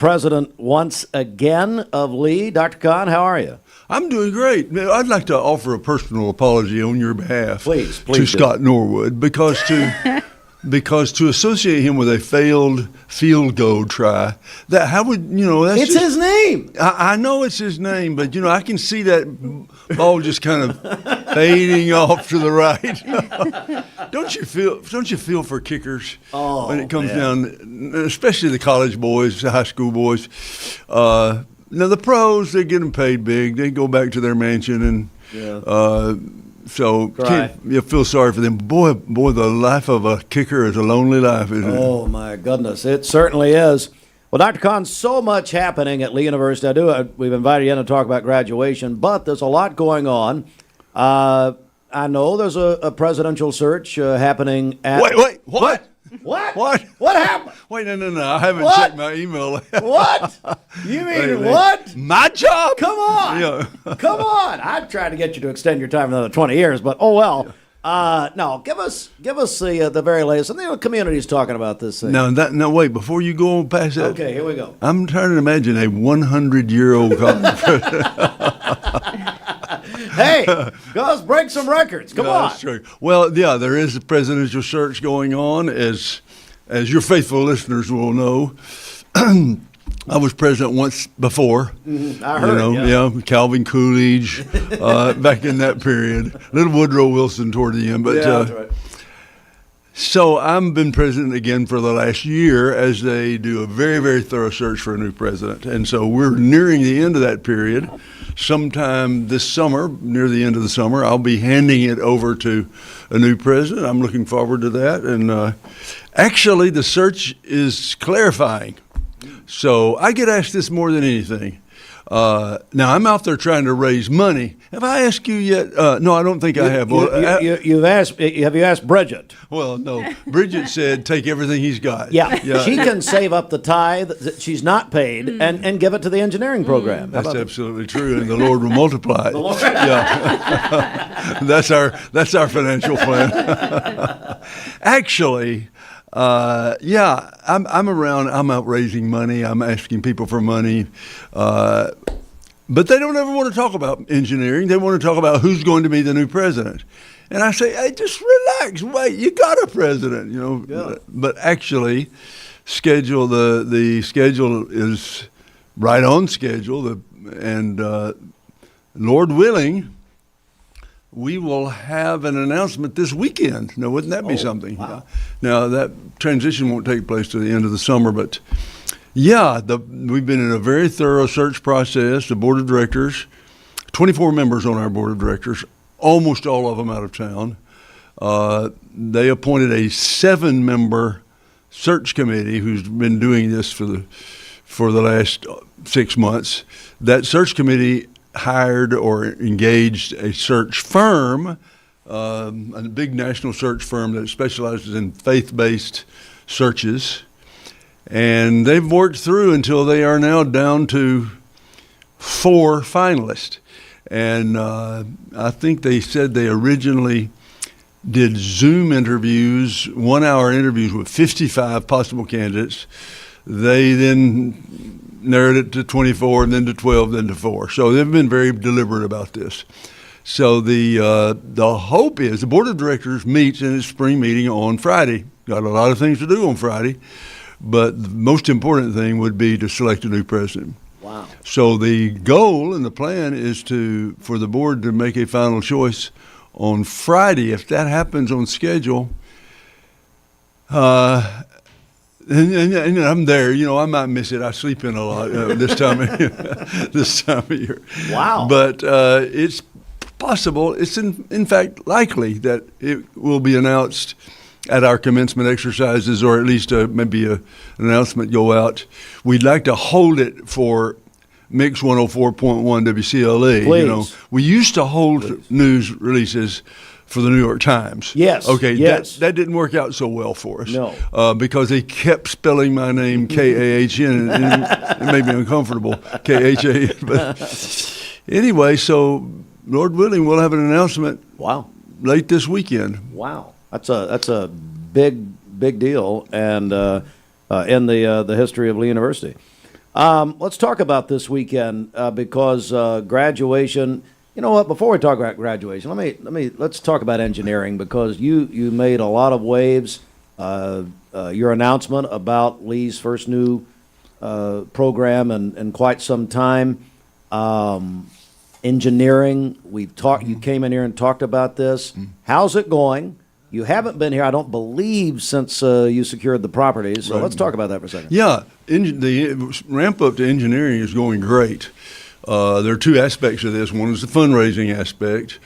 president once again of Lee. Dr. Kahn, how are you? I'm doing great. I'd like to offer a personal apology on your behalf Please to do. Scott Norwood because to associate him with a failed field goal try, that how would that's It's his name. I know it's his name, but I can see that ball just kind of fading off to the right. Don't you feel for kickers when it comes down, especially the college boys, the high school boys? Now the pros, they're getting paid big. They go back to their mansion and so you feel sorry for them. Boy, the life of a kicker is a lonely life, isn't it? Oh, my goodness. It certainly is. Well, Dr. Kahn, so much happening at Lee University. We've invited you in to talk about graduation, but there's a lot going on. I know there's a presidential search happening at... Wait, what? What? What? What happened? Wait, no. I haven't checked my email. What? You mean Wait. what? My job? Come on. Yeah. Come on. I tried to get you to extend your time another 20 years, but oh well. No, give us the very latest. And the community's talking about this thing. No, wait, before you go on past that. Okay, here we go. I'm trying to imagine a 100-year-old college president. Hey, let's break some records. Come on. That's true. Well, yeah, there is a presidential search going on, as your faithful listeners will know. I was president once before. I heard. Calvin Coolidge, back in that period. Little Woodrow Wilson toward the end, but that's right. So I've been president again for the last year as they do a very, very thorough search for a new president, and so we're nearing the end of that period. Sometime this summer, near the end of the summer, I'll be handing it over to a new president. I'm looking forward to that. And actually, the search is clarifying. So I get asked this more than anything. Now, I'm out there trying to raise money. Have I asked you yet? No, I don't think I have. Have you asked Bridget? Well, no. Bridget said take everything he's got. Yeah. She can save up the tithe that she's not paid and give it to the engineering program. That's absolutely true, and the Lord will multiply it. Yeah. That's our financial plan. Actually, I'm around. I'm out raising money. I'm asking people for money, but they don't ever want to talk about engineering. They want to talk about who's going to be the new president. And I say, hey, just relax. Wait, you got a president, Yeah. But actually, the schedule is right on schedule, and Lord willing, we will have an announcement this weekend. Now, wouldn't that be something? Wow. Now, that transition won't take place to the end of the summer, but we've been in a very thorough search process. The board of directors, 24 members on our board of directors, almost all of them out of town. They appointed a 7-member search committee who's been doing this for the last 6 months. That search committee hired or engaged a search firm, a big national search firm that specializes in faith-based searches. And they've worked through until they are now down to 4 finalists. And I think they said they originally did Zoom interviews, 1-hour interviews with 55 possible candidates. They then narrowed it to 24, and then to 12, then to 4. So they've been very deliberate about this. So the hope is the board of directors meets in its spring meeting on Friday. Got a lot of things to do on Friday, but the most important thing would be to select a new president. Wow. So the goal and the plan is for the board to make a final choice on Friday. If that happens on schedule, and I'm there, I might miss it. I sleep in a lot this time of year. Wow. But it's possible. It's in fact likely that it will be announced at our commencement exercises, or at least maybe an announcement go out. We'd like to hold it for Mix 104.1 WCLE. Please. We used to hold news releases for the New York Times. Yes. Okay. Yes. That didn't work out so well for us. No. Because they kept spelling my name K-A-H-N, and it made me uncomfortable. K-H-A-N. But anyway, so Lord willing, we'll have an announcement. Wow. Late this weekend. Wow. That's a big deal, and in the history of Lee University. Let's talk about this weekend because graduation. You know what? Before we talk about graduation, let's talk about engineering because you made a lot of waves. Your announcement about Lee's first new program in quite some time. Engineering. We've talked. You came in here and talked about this. How's it going? You haven't been here, I don't believe, since you secured the properties. So let's talk about that for a second. Yeah, the ramp up to engineering is going great. There are two aspects of this. One is the fundraising aspect,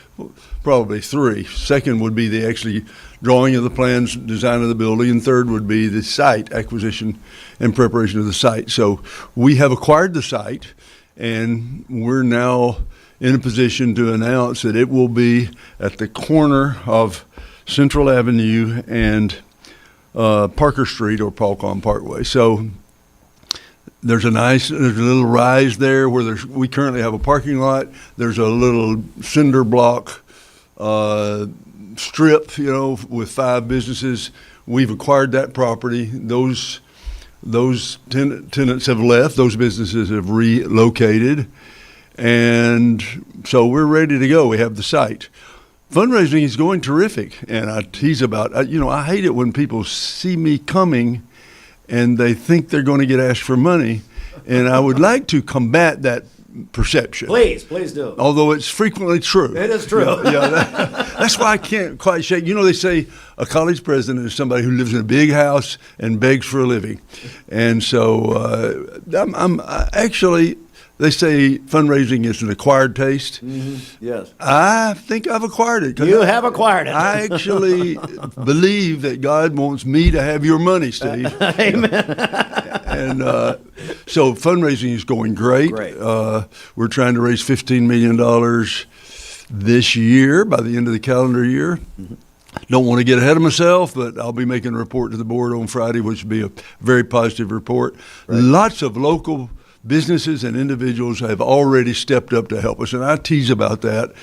probably three. Second would be the actually drawing of the plans, design of the building, and third would be the site acquisition and preparation of the site. So we have acquired the site, and we're now in a position to announce that it will be at the corner of Central Avenue and Parker Street or Paulcon Parkway. So there's a little rise there where we currently have a parking lot. There's a little cinder block strip, with 5 businesses. We've acquired that property. Those tenants have left. Those businesses have relocated. And so we're ready to go. We have the site. Fundraising is going terrific, and I tease about, I hate it when people see me coming and they think they're going to get asked for money, and I would like to combat that perception. Please do. Although it's frequently true. It is true. That's why I can't quite shake. They say a college president is somebody who lives in a big house and begs for a living. And so I'm actually, they say fundraising is an acquired taste. Mm-hmm. Yes. I think I've acquired it. You have acquired it. I actually believe that God wants me to have your money, Steve. Amen. And so fundraising is going great. We're trying to raise $15 million this year by the end of the calendar year. Mm-hmm. Don't want to get ahead of myself, but I'll be making a report to the board on Friday, which will be a very positive report. Right. Lots of local businesses and individuals have already stepped up to help us, and I tease about that.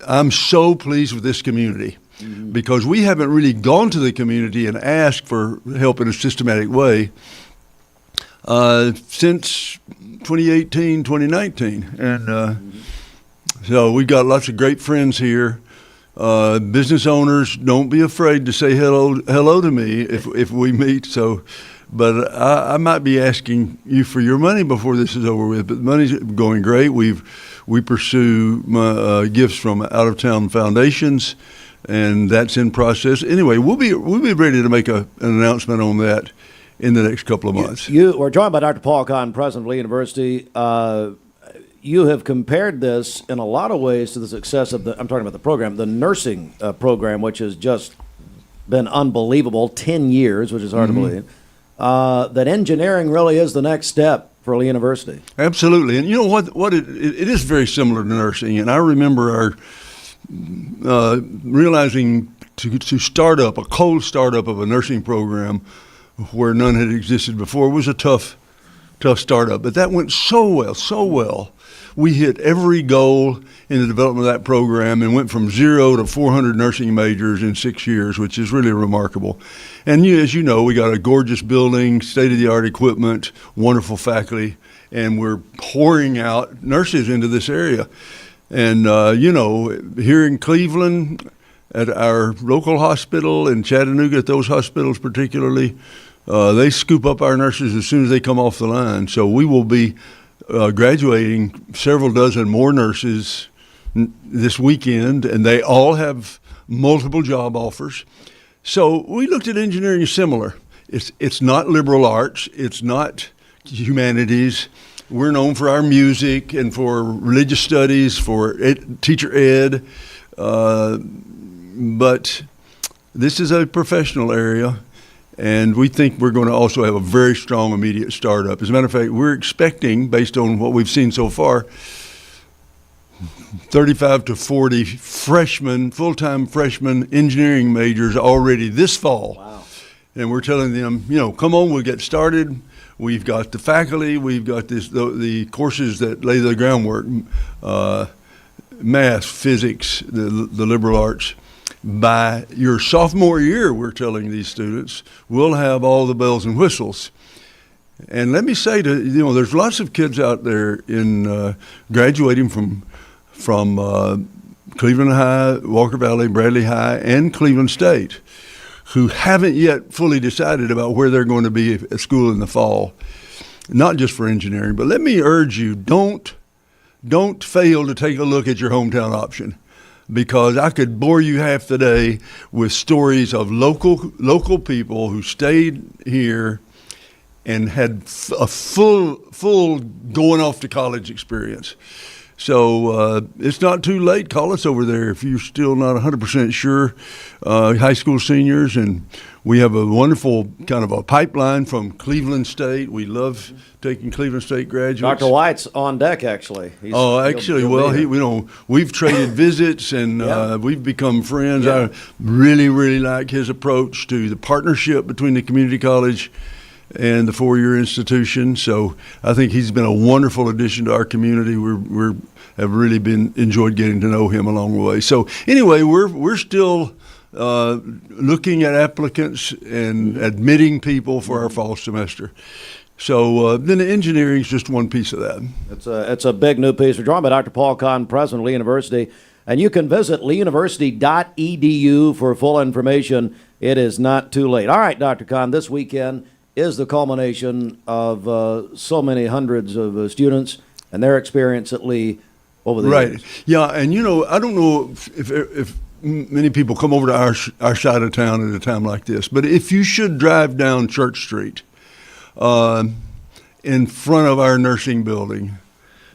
I'm so pleased with this community because we haven't really gone to the community and asked for help in a systematic way since 2018, 2019, and so we've got lots of great friends here. Business owners, don't be afraid to say hello to me if we meet. So, but I might be asking you for your money before this is over with. But the money's going great. We pursue gifts from out of town foundations, and that's in process. Anyway, we'll be ready to make an announcement on that in the next couple of months. We're joined by Dr. Paul Kahn, president of Lee University. You have compared this in a lot of ways to the success of I'm talking about the program, the nursing program, which has just been unbelievable, 10 years, which is hard to believe, that engineering really is the next step for Lee University. Absolutely. And you know what it is very similar to nursing. And I remember our realizing to start up, a cold startup of a nursing program where none had existed before was a tough startup. But that went so well. We hit every goal in the development of that program and went from 0 to 400 nursing majors in 6 years, which is really remarkable. And as you know, we got a gorgeous building, state-of-the-art equipment, wonderful faculty, and we're pouring out nurses into this area. And, here in Cleveland, at our local hospital, in Chattanooga, at those hospitals particularly, they scoop up our nurses as soon as they come off the line. So we will be graduating several dozen more nurses this weekend, and they all have multiple job offers. So we looked at engineering similar. It's not liberal arts. It's not humanities. We're known for our music and for religious studies, for teacher ed, but this is a professional area. And we think we're going to also have a very strong immediate startup. As a matter of fact, we're expecting, based on what we've seen so far, 35 to 40 full-time freshman engineering majors already this fall. Wow. And we're telling them, come on, we'll get started. We've got the faculty. We've got the courses that lay the groundwork, math, physics, the liberal arts. by your sophomore year, we're telling these students, we'll have all the bells and whistles. And let me say there's lots of kids out there in graduating from Cleveland High, Walker Valley, Bradley High, and Cleveland State who haven't yet fully decided about where they're going to be at school in the fall, not just for engineering. But let me urge you, don't fail to take a look at your hometown option, because I could bore you half the day with stories of local people who stayed here and had a full going off to college experience. So it's not too late. Call us over there if you're still not 100% sure. High school seniors, and we have a wonderful kind of a pipeline from Cleveland State. We love taking Cleveland State graduates. Dr. White's on deck, actually. We've traded visits, and we've become friends. Yeah. I really like his approach to the partnership between the community college and the four-year institution. So I think he's been a wonderful addition to our community. We have really enjoyed getting to know him along the way. So anyway, we're still looking at applicants and admitting people for our fall semester. So then the engineering is just one piece of that. It's a big new piece. We're joined by Dr. Paul Kahn, president of Lee University, and you can visit leeuniversity.edu for full information. It is not too late. All right, Dr. Kahn, this weekend is the culmination of so many hundreds of students and their experience at Lee over the years. Right. Yeah, and I don't know if many people come over to our side of town at a time like this, but if you should drive down Church Street in front of our nursing building,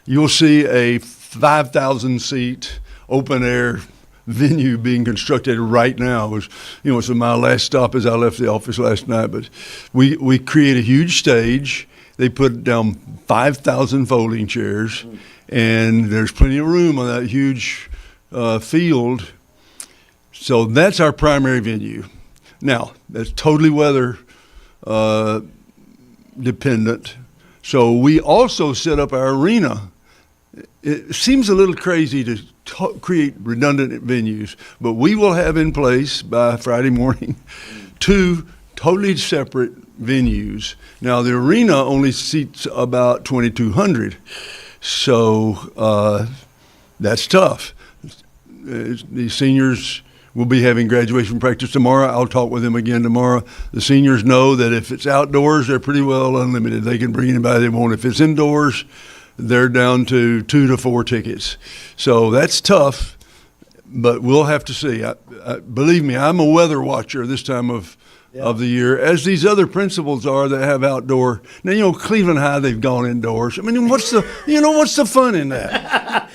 you'll see a 5,000-seat open-air venue being constructed right now. It's my last stop as I left the office last night. But we create a huge stage. They put down 5,000 folding chairs, and there's plenty of room on that huge field. So that's our primary venue. Now, that's totally weather dependent. So we also set up our arena. It seems a little crazy to create redundant venues, but we will have in place by Friday morning 2 totally separate venues. Now, the arena only seats about 2,200, so that's tough. The seniors will be having graduation practice tomorrow. I'll talk with them again tomorrow. The seniors know that if it's outdoors, they're pretty well unlimited. They can bring anybody they want. If it's indoors, they're down to 2 to 4 tickets. So that's tough, but we'll have to see. Believe me, I'm a weather watcher this time of the year, as these other principals are that have outdoor. Now, Cleveland High, they've gone indoors. I mean, what's the fun in that?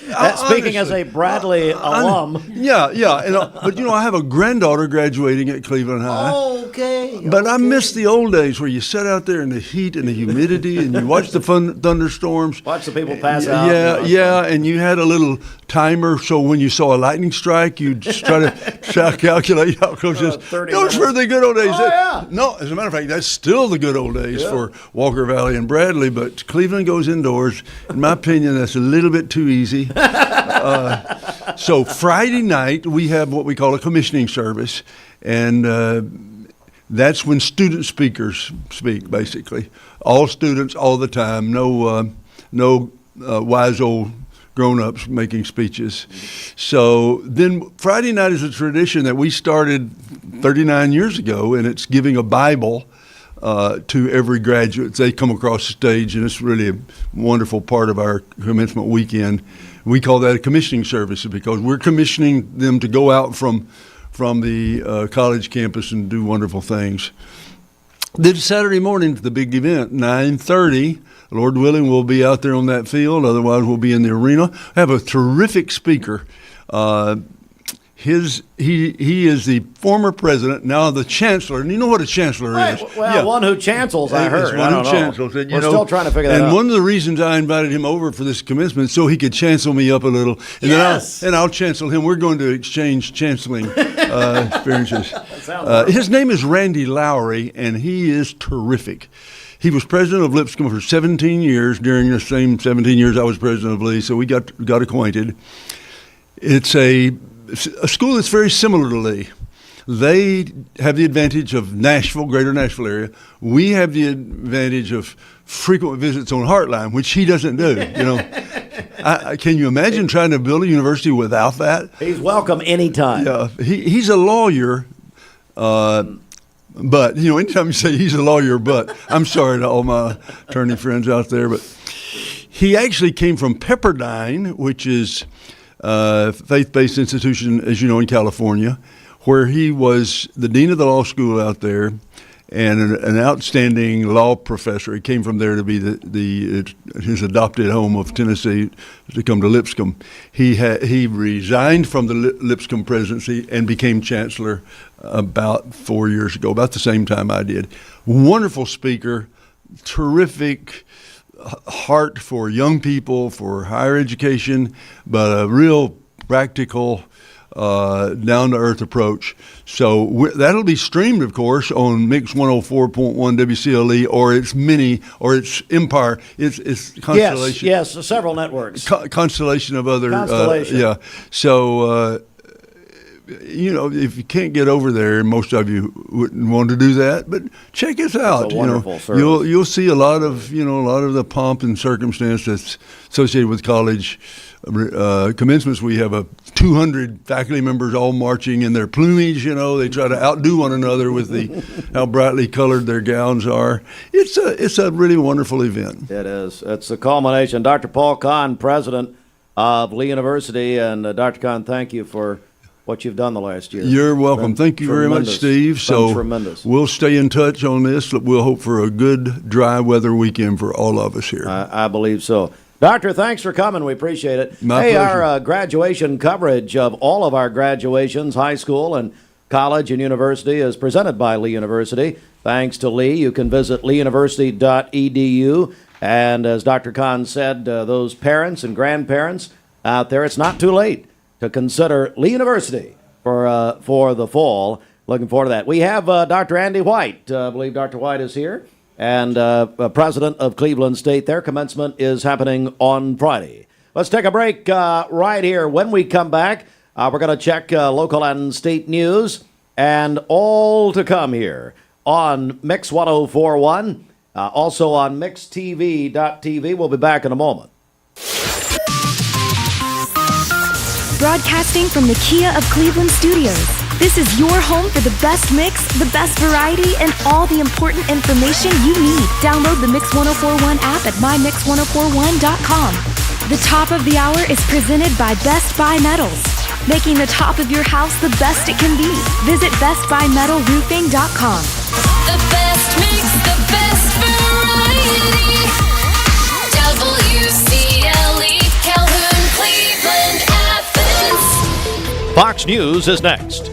Speaking as a Bradley alum. But I have a granddaughter graduating at Cleveland High. Okay. But I miss the old days where you sat out there in the heat and the humidity and you watched the thunderstorms. Watch the people pass out. And you had a little timer, so when you saw a lightning strike, you'd try to calculate how close it is. Those were the good old days. No, as a matter of fact, that's still the good old days for Walker Valley and Bradley, but Cleveland goes indoors. In my opinion, that's a little bit too easy. So Friday night, we have what we call a commissioning service, and that's when student speakers speak, basically. All students, all the time, no wise old grown-ups making speeches. So then Friday night is a tradition that we started 39 years ago, and it's giving a Bible to every graduate. They come across the stage, and it's really a wonderful part of our commencement weekend. We call that a commissioning service because we're commissioning them to go out from the college campus and do wonderful things. Then Saturday morning, the big event, 9:30. Lord willing, we'll be out there on that field. Otherwise, we'll be in the arena. I have a terrific speaker. He is the former president, now the chancellor. And you know what a chancellor is? Well, one who chancels, I heard. One who chancels. And, We're still trying to figure that out. And one of the reasons I invited him over for this commencement so he could chancel me up a little. And then I'll chancel him. We're going to exchange chanceling experiences. His name is Randy Lowry, and he is terrific. He was president of Lipscomb for 17 years. During the same 17 years I was president of Lee, so we got acquainted. It's a a school that's very similar to Lee. They have the advantage of Nashville, greater Nashville area. We have the advantage of frequent visits on Heartline, which he doesn't do. Can you imagine trying to build a university without that? He's welcome anytime. Yeah, he's a lawyer, but anytime you say he's a lawyer, but I'm sorry to all my attorney friends out there, but he actually came from Pepperdine, which is a faith-based institution, as you know, in California, where he was the dean of the law school out there and an outstanding law professor. He came from there to be his adopted home of Tennessee to come to Lipscomb. He resigned from the Lipscomb presidency and became chancellor about 4 years ago, about the same time I did. Wonderful speaker, terrific heart for young people, for higher education, but a real practical, down-to-earth approach. So that'll be streamed, of course, on Mix 104.1 WCLE or its Empire, its Constellation. Yes, several networks. Constellation of other. Constellation. Yeah. So, if you can't get over there, and most of you wouldn't want to do that, but check us out. It's a wonderful service. You'll see a lot of the pomp and circumstance that's associated with college commencements. We have 200 faculty members all marching in their plumage. They try to outdo one another with how brightly colored their gowns are. It's a really wonderful event. It is. It's a culmination. Dr. Paul Kahn, president of Lee University, and Dr. Kahn, thank you for what you've done the last year. You're welcome. Thank you very much, Steve. So tremendous. We'll stay in touch on this. We'll hope for a good dry weather weekend for all of us here. I believe so. Doctor, thanks for coming. We appreciate it. My pleasure. Our graduation coverage of all of our graduations, high school and college and university, is presented by Lee University. Thanks to Lee. You can visit leeuniversity.edu. And as Dr. Kahn said, those parents and grandparents out there, it's not too late to consider Lee University for the fall. Looking forward to that. We have Dr. Andy White. I believe Dr. White is here, and president of Cleveland State. Their commencement is happening on Friday. Let's take a break right here. When we come back, we're going to check local and state news and all to come here on Mix 104.1, also on MixTV.tv. We'll be back in a moment. Broadcasting from the Kia of Cleveland studios. This is your home for the best mix, the best variety, and all the important information you need. Download the Mix 1041 app at mymix1041.com. The top of the hour is presented by Best Buy Metals, making the top of your house the best it can be. Visit bestbuymetalroofing.com. The best mix, the best variety. WCLE, Calhoun, Cleveland, Athens. Fox News is next.